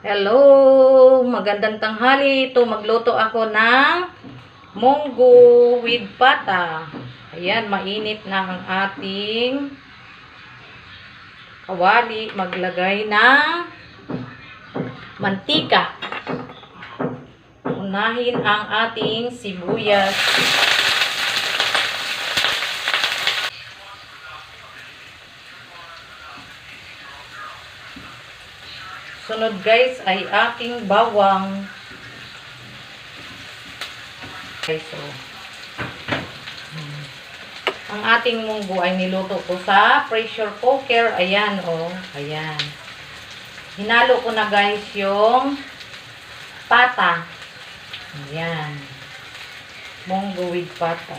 Hello! Magandang tanghali. Ito, magluto ako ng munggo with pata. Ayan, mainit na ang ating kawali. Maglagay ng mantika. Unahin ang ating sibuyas. Sunod guys ay aking bawang. Guys, ang ating munggo ay niluto ko sa pressure cooker. Ayan, ayan. Hinalo ko na guys yung pata. Ayan. Munggo with pata.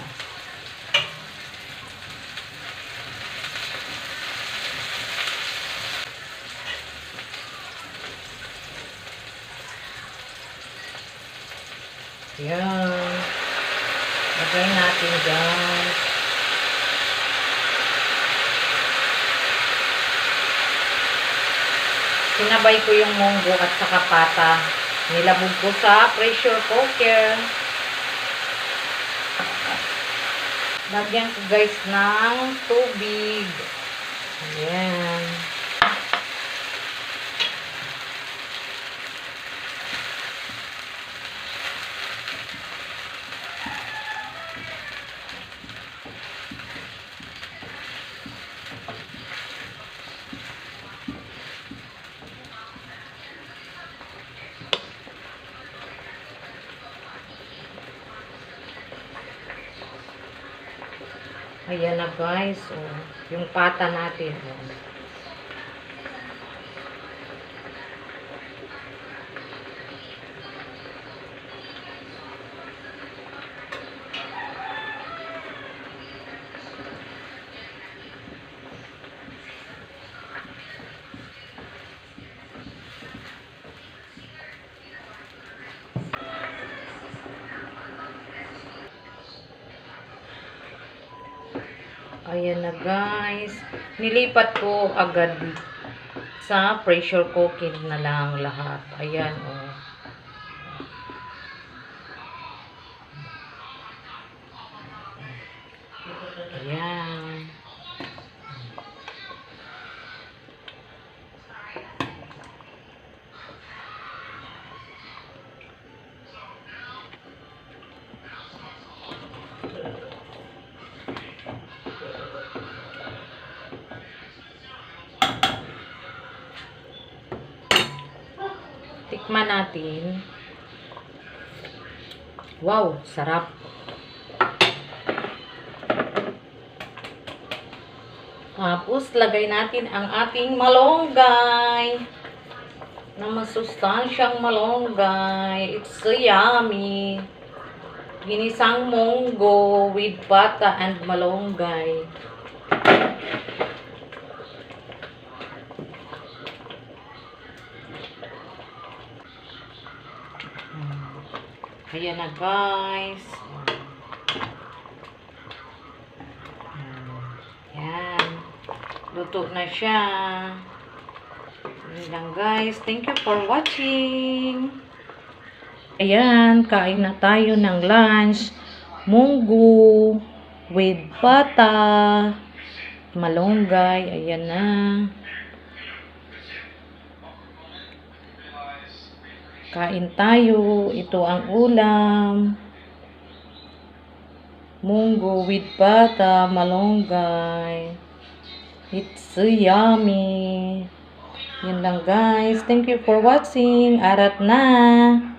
Ayan. Lagay natin guys. Sinabay ko yung munggo at saka pata. Nilabog ko sa pressure cooker. Lagyan ko guys ng tubig. Ayan. Ayan na guys, yung pata natin. Ayan na guys. Nilipat ko agad sa pressure cooker na lang lahat. Ayan Ayan. Tikman natin. Wow, sarap. Tapos, lagay natin ang ating malunggay. Na masustansyang malunggay. It's so yummy. Ginisang munggo with pata and malunggay. Ayan na guys. Ayan. Luto na siya. Ayan lang guys. Thank you for watching. Ayan. Kain na tayo ng lunch. Munggo with pata. Malunggay. Ayan na. Kain tayo. Ito ang ulam. Munggo with pata, malunggay. It's so yummy. Yan lang guys. Thank you for watching. Arat na.